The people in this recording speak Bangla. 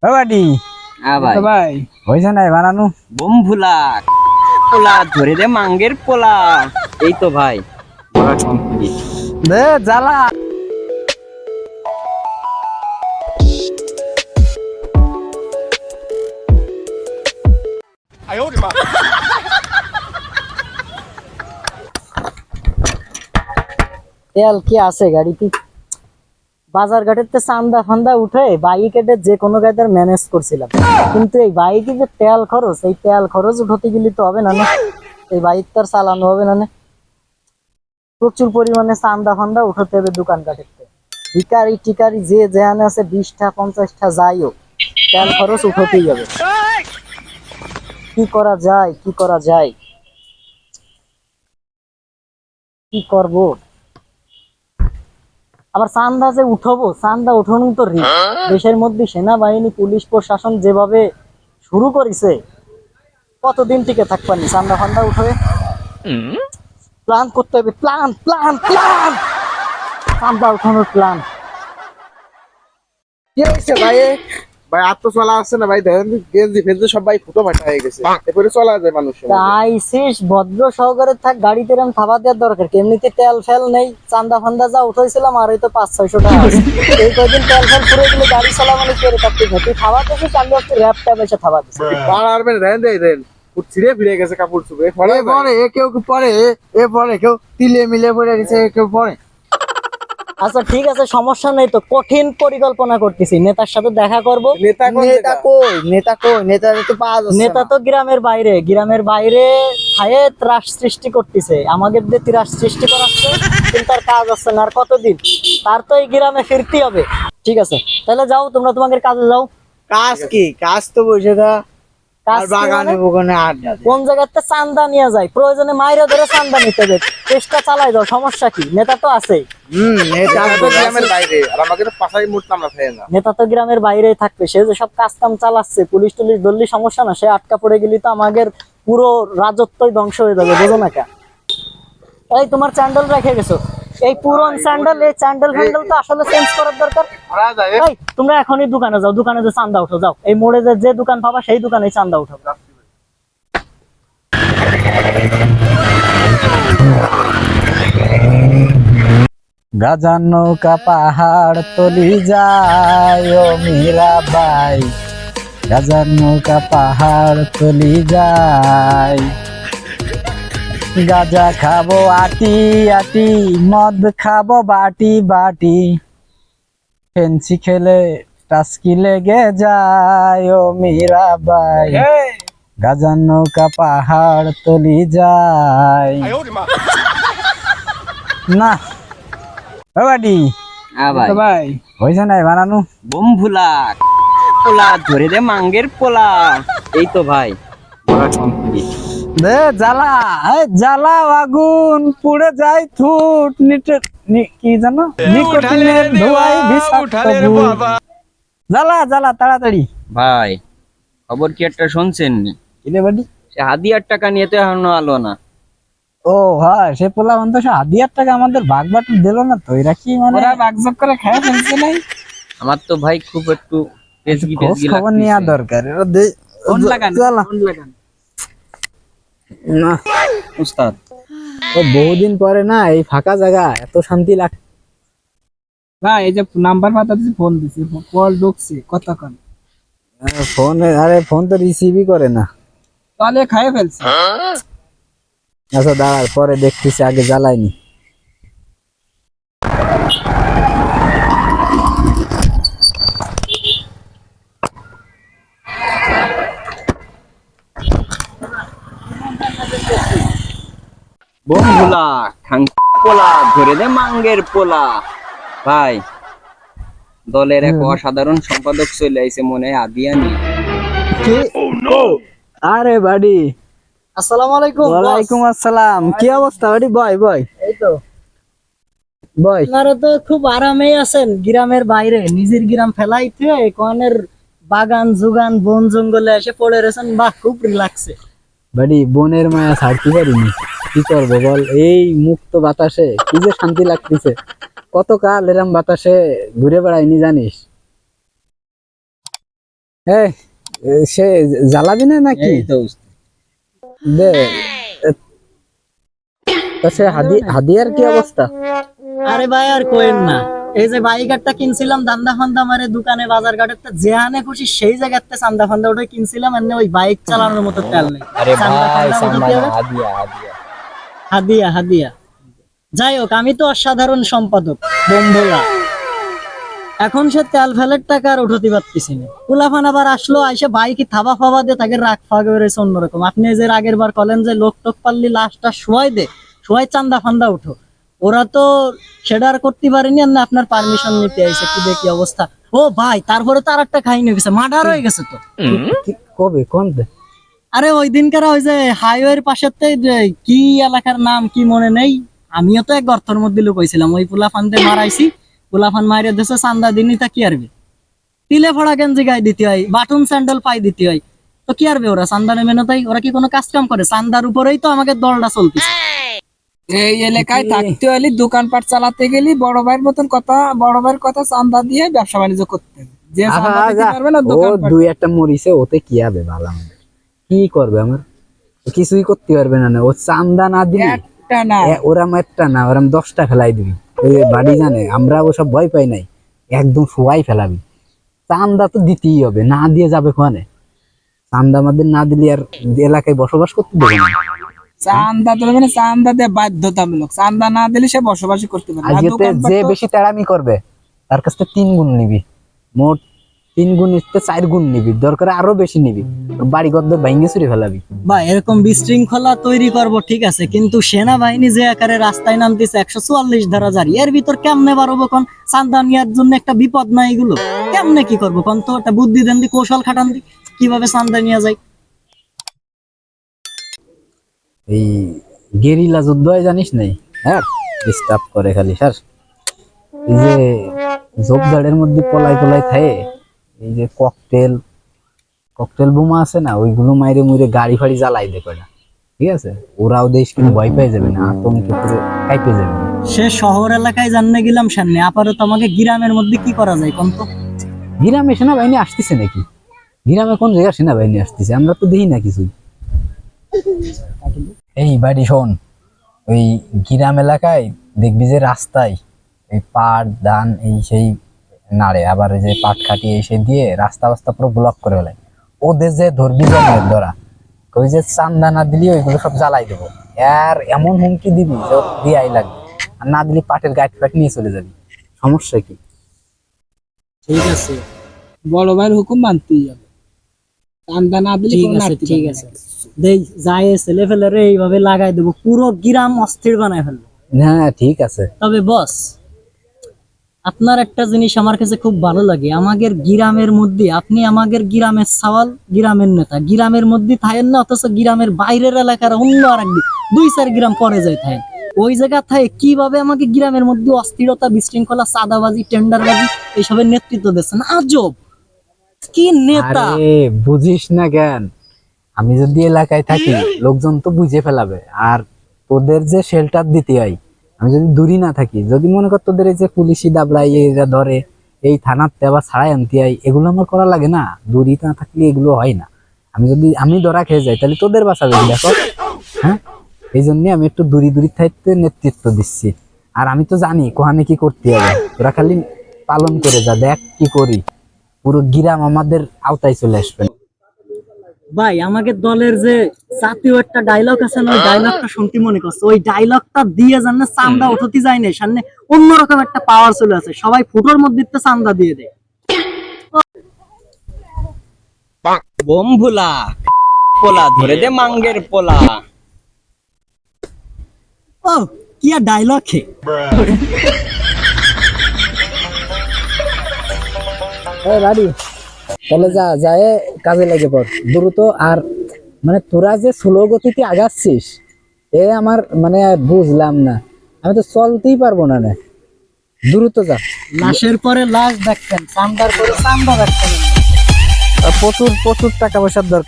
ও বাড়ি ভাই ভাই হয়েছে নাই বানানো? বোম ভুলা পোলা ধরে দে মাঙ্গের পোলা। এই তো ভাই বড় কমপ্লিট। দে জ্বালা। তেল কি আছে গাড়িতে? বাজার ঘাটের তে চান্দা ফান্দা উঠে বাইকেটে যে কোনো গাড়িতে ম্যানেজ করছিলাম, কিন্তু এই বাইকে যে তেল খরচ, এই তেল খরচ উঠাতে গেলে তো হবে না না, এই বাইক তো আর চালানো হবে না না। প্রচুর পরিমাণে চান্দা ফান্দা উঠাতে হবে দোকান ঘাটের তে। ভিকারি টিকারি যে যেখানে আছে 20টা 50টা যাই হোক, তেল খরচ উঠাতেই হবে। কি করা যায়, কি করা যায়, কি করবো? আবার চান্দা যে উঠাবো, চান্দা উঠানো তো রিস্ক। দেশের মধ্যে সেনাবাহিনী পুলিশ প্রশাসন যেভাবে শুরু করেছে, কতদিন টিকে থাকবানি চান্দা ফান্দা উঠবে? প্ল্যান করতে হবে, প্ল্যান প্ল্যান প্ল্যান, চান্দা উঠানোর প্ল্যান। কি হয়েছে ভাই? ভাই আর তো চলা আছে না ভাই, দেখেন গেঞ্জি ফেঞ্জি সব ভাই ফুটো ফাটা হয়ে গেছে, এরপরে চলা যায় মানুষের মধ্যে। আইসিস ভদ্র সহকারে থাক, গাড়িতে এরকম থাবা দেওয়ার দরকার, কেমনিতে তেল ফেল নেই, চান্দা ফান্দা যা উঠাইছিলাম আর এই তো 500-600 টাকা আছে। এই কয়দিন তেল ফেল পুরো গেলে গাড়ি চালানো করে থাকতে না, তুই থাবা দিছিস, আমি একটু র্যাপ ট্যাপ এসে থাবা দিছি। পাড়ার মেয়ে দেন দেয় দেন ছিঁড়ে ফিরে গেছে কাপড় চুপড়ে পরে পরে কেউ পরে পরে কেউ তিলে মিলে পড়ে গেছে, কেউ পরে। আচ্ছা ঠিক আছে, সমস্যা নেই, তো কঠিন পরিকল্পনা করতেছি, নেতার সাথে দেখা করব। নেতা কোন নেতা কই, নেতা কই, নেতা তো পাওয়া যাচ্ছে নেতা না। তো গ্রামের বাইরে, গ্রামের বাইরে খায়ে ত্রাস সৃষ্টি করতেছে, আমাদের দিয়ে ত্রাস সৃষ্টি করাচ্ছে, কিন্তু তার কাজ আছে না আর কতদিন, তার তো এই গ্রামে ফিরতে হবে। ঠিক আছে, তাহলে যাও, তোমরা তোমাদের কাজে যাও। কাজ কি, কাজ তো বসে থা কাজ আর কি বাগানে মানে? বুগানে আড্ডা দে। কোন জায়গাতে চান্দা নিয়ে যায়, প্রয়োজনে মাইরে ধরে চান্দা নিতে হবে, চেষ্টা চালাই দাও, সমস্যা কি? নেতা তো আছে, নেতা নেতা তো গ্রামের বাইরে আর আমাদের পাশাই মুহূর্তে আমরা খাই না। নেতা তো গ্রামের বাইরেই থাকবে, সে যে সব কাজ কাম চালাচ্ছে, পুলিশ টুলিশ ধরলে সমস্যা না, সে আটকা পড়ে গেলে তো আমাদের পুরো রাজত্বই ধ্বংস হয়ে যাবে, বোঝো না কা? এই তোমার স্যান্ডেল রেখে গেছো, এই পুরন স্যান্ডেল, এই স্যান্ডেল ফ্যান্ডেল তো আসলে চেঞ্জ করার দরকার। ওরা যায় এই তোমরা এখনই দোকানে যাও, দোকানে যে চান্দা উঠো, যাও এই মোড়ে যে যে দোকান পাবা সেই দোকানে চান্দা উঠাবো। গাজার নৌকা পাহাড় তলি যায় ও মীরাবাই, গাজার নৌকা পাহাড় তলি যায়। গাজা খাবো আটি আটি, মদ খাবো বাটি বাটি, ফেন্সি খেলে টাস্কি লেগে যায় ও মীরাবাই, গাজার নৌকা পাহাড় তলি যায়। না ও বাড়ি ভাই ভাই হয়েছে নাই বানানো? বোম ভুলা পোলা ধরে দে মাঙ্গের পোলা। এই তো ভাই বড় কমপ্লিট। দে জ্বালা, জ্বালা আগুন পুড়ে যায় থুট, কি জানো, নিকোটিনের ধোঁয়ায় বিষাক্ত ভূত। জ্বালা জ্বালা তাড়াতাড়ি। ভাই খবর কি একটা শুনছেন নি? কিরে বাড়ি? সে হাদিয়ার টাকা নিয়ে তো এখনো আলো না। ও হ্যাঁ, সে পোলা তো সে হাদিয়ার টাকা আমাদের ভাগ বাট দিল না তো, এরা কি মানে ভাগযোগ করে খেয়ে ফেলছে নাই? আমার তো ভাই খুব একটু পেজগি খোঁজ পেজগি খবর নেওয়া লাগতেছে। দরকার, এরা দে জ্বালা। না উস্তাদ ও বহুদিন পরে না এই ফাঁকা জায়গা এত শান্তি লাগ। না এই যে নাম্বার পাতা দিছি, ফোন দিছি, কল ঢুকছে কতক্ষণ, ফোন, আরে ফোন তো রিসিভই করে না। তাহলে খাইয়ে ফেলছে। আচ্ছা দাঁড়ার পরে দেখতেছি, আগে জ্বালাইনি। বোম ভুলা খাং পোলা ধরে দে মাঙ্গের পোলা। ভাই দলের এক অসাধারণ সম্পাদক চলে আইছে মনে হয় হাদিয়া নিয়ে। কি? ও আরে বাড়ি, আসসালামু আলাইকুম boss। ওয়ালাইকুম আসসালাম, কি অবস্থা বাড়ি? বয় বয় এই তো, বয়। আপনারা তো খুব আরামেই আছেন গ্রামের বাইরে, নিজের গ্রাম ফেলাইতে কোনের বাগান জুগান বন জঙ্গলে এসে পড়ে রয়েছেন, বাহ খুব রিল্যাক্সে। বাড়ি বনের মায়া ছাড়তে পারিনি, কি করবো বল, এই মুক্ত বাতাসে কি যে শান্তি লাগতেছে। কতকাল এরম বাতাসে ঘুরে বেড়াইনি জানিস? এই সে জ্বালাবি না নাকি? এই তো দে তা সে হাদিয়ার কি অবস্থা? আরে ভাই আর কোয়েন না, এই যে বাইক একটা কিনছিলাম দান্দা ফান্দা মারে দোকানে বাজার ঘাটেতে যেখানে খুশি সেই জায়গাতে চান্দা ফান্দা ওটা কিনছিলাম, এমনি ওই বাইক চালানোর মতো তেল নেই। আরে চান্দা ভাই ফান্দা সামনে উঠাতে হবে। হাদিয়া হাদিয়া হাদিয়া হাদিয়া। যাই হোক, আমি তো অসাধারণ সম্পাদক বন্ধুরা, এখন সে তেল ফেলের টাকা আর উঠতে পারতেছি না। কুলাফান আবার আসলো, আইসে বাইকে থাবা ফাবা দিয়ে তাকে রাগ ফাগ বেড়েছে অন্যরকম। আপনি যে আগের বার বলেন যে লোক টোক পারলি লাশটা শোয়াই দে, শোয়াই চান্দা ফান্দা উঠো, ওরা তো সেটা আর করতে পারেনি, আর না আপনার পারমিশন নিতে আইছে। কি দেখি অবস্থা। ও ভাই, তারপরে তো আর একটা খাইনি গেছে, মার্ডার হয়ে গেছে তো। কবে কোন আরে ওই দিনকার ওই যে হাইওয়ের পাশের কি এলাকার নাম কি মনে নেই, আমিও তো এক গর্তের মধ্যে লুকাইছিলাম, ওই পোলাফানদের মারাইছি, পোলাফান মারিয়ে দিয়েছে, চান্দা দিনই তা কি আরবে, তিলে ফড়া গেঞ্জি গায়ে দিতে হয়, বাটন স্যান্ডেল পাই দিতে হয়, তো কি আরবে ওরা চান্দা নেবে না? তাই ওরা কি কোনো কাজ কাম করে? চান্দার উপরেই তো আমাকে দলটা চলতেছে। এই এলাকায় থাকতে হলে দোকানপাট চালাতে গেলি বড় ভাইয়ের কথা চান্দা দিয়ে ব্যবসা বাণিজ্য করতে হবে। যে চান্দা দিতে পারবে না ও দোকানপাট। দুই একটা মরিছে, ওতে কি হবে ভালো? কি করবে আমার? কিছুই করতে পারবে না। ও চান্দা না দিলে একটা না, ওরাম একটা না, ওরাম 10টা ফেলাই দিবি। ওই বাড়ি জানে আমরা ওসব ভয় পাই নাই, একদম সবাই ফেলাবি। চান্দা তো দিতেই হবে, না দিয়ে যাবে কোনে? চান্দা আমাদের না দিলে আর এলাকায় বসবাস করতে দেবে না। চান্দা তো মানে চান্দা দেওয়া বাধ্যতামূলক, চান্দা না দিলে সে বসবাসই করতে পারবে না। আজকে দোকানপাট যে তো- বেশি তেড়ামি করবে তার কাছ থেকে 3 গুণ নিবি, মোট 3 গুণ ইতে 4 গুণ নিবি, দরকার আরো বেশি নিবি। বাড়ি ঘর ভাঙে চুরি ফেলাবি। বা এরকম বিশৃঙ্খলা তৈরি করব ঠিক আছে, কিন্তু সেনাবাহিনী যে আকারে রাস্তায় নামতেছে 144 ধারা জারি, এর ভিতর কেমনে পারবো কোন? চান্দা নেওয়ার জন্য একটা বিপদ না এগুলো? কেমনে কি করবো কোন? তো একটা বুদ্ধি দেন দি, কৌশল খাটান দি, কিভাবে চান্দা নিয়ে যায়। এই গেরিলা যুদ্ধ হয় জানিস নাই? হ্যাঁ, ডিস্টার্ব করে খালি স্যার। এই যে জোপঝাড়ের মধ্যে পলাই থাকে, এই যে ককটেল বোমা আছে না, ওইগুলো মাইরে মুইরে গাড়ি ফাড়ি জ্বালাই দে কয়টা, ঠিক আছে? ওরাও দেশ কিন্তু ভয় পেয়ে যাবে না, আতঙ্কে পুরো কাইপে যাবে। সে শহর এলাকায় জানতে গেলাম সামনে, আপাতত আমাকে গ্রামের মধ্যে কি করা যায় কোন তো? গ্রামে সেনাবাহিনী আসতেছে নাকি? গ্রামে কোন জায়গায় সেনাবাহিনী আসতেছে? আমরা তো দেখি না কিছুই। এই বাড়ি শোন, ওই গ্রাম এলাকায় দেখবি যে রাস্তায় এই পাট ধান এই সেই নাড়ে, আবার এই যে পাট খাটিয়ে এসে দিয়ে রাস্তা পুরো ব্লক করে ফেলে। ওদের যে ধরবি জন্মের ধরা, ওই যে চান্দা না দিলি ওইগুলো সব জ্বালাই দেবো, আর এমন হুমকি দিবি যে দিয়াই লাগবে, আর না দিলি পাটের গাছ ফাট নিয়ে চলে যাবি। সমস্যা কি? ঠিক আছে বড় ভাইয়ের হুকুম মানতেই হবে, চান্দা না দিলে ঠিক কোনো আছে নাড়তে ঠিক পারবে আছে, না। দেই যায় ছেলে ফেলে এইভাবে লাগাই দেবো, পুরো গ্রাম অস্থির বানায় ফেলবো। হ্যাঁ ঠিক আছে। তবে বস, আপনার একটা জিনিস আমার কাছে খুব ভালো লাগে, আমাদের গ্রামের মধ্যে আপনি আমাদের গ্রামের সওয়াল, গ্রামের নেতা, গ্রামের মধ্যে থাকেন না, অথচ গ্রামের বাইরের এলাকার অন্য আর এক 2-4 গ্রাম পরে যায় থাকেন। ওই জায়গা থাকে কিভাবে আমাকে গ্রামের মধ্যে অস্থিরতা, বিশৃঙ্খলা, চাঁদাবাজি, টেন্ডারবাজি এইসবের নেতৃত্ব দিচ্ছেন? আজব কি নেতা! আরে বুঝিস না কেন? আমি যদি এলাকায় থাকি লোকজন তো বুঝে ফেলাবে, আর তোদের যে শেল্টার দিতে হয়, আমি যদি দূরই না থাকি, যদি মনে কর তোদের এই যে পুলিশি দাবলাই এরা ধরে, এই থানাতে আবার ছাড়াই আনতে হয়, এগুলো আমার করা লাগে না। দূরই না থাকলে এগুলো হয় না। আমি ধরা খেয়ে যাই, তাহলে তোদের বাঁচাবে কি দেখো? হ্যাঁ, এই জন্য আমি একটু দূরি থাকতে নেতৃত্ব দিচ্ছি। আর আমি তো জানি কোহানে কি করতে হবে, তোরা খালি পালন করে যা, দেখ কি করি, পুরো গ্রাম আমাদের আওতায় চলে আসবে। ভাই আমাকে দলের যে জাতীয় একটা ডায়লগ আছে না, ওই ডায়লগটা শুনতে মনে করছে, ওই ডায়লগটা দিয়ে জানে চান্দা উঠতে যায় না, সামনে অন্যরকম একটা পাওয়ার চলে আছে, সবাই ফুটোর মধ্যে তো চান্দা দিয়ে দেয়। বোম ভুলা পোলা ধরে দে মাঙ্গের পোলা। ও কি আর ডায়লগ হে। বাড়ি তাহলে যায় কাজে লেগে পড় দ্রুত। আর মানে তোরা যে স্লো গতিতে আগাচ্ছিস, এ আমার মানে বুঝলাম না, আমি তো চলতেই পারবো না। দ্রুত যা। লাশের পরে লাশ দেখতেন, চান্দার পরে চান্দা দেখতেন। প্রচুর টাকা পয়সার দরকার।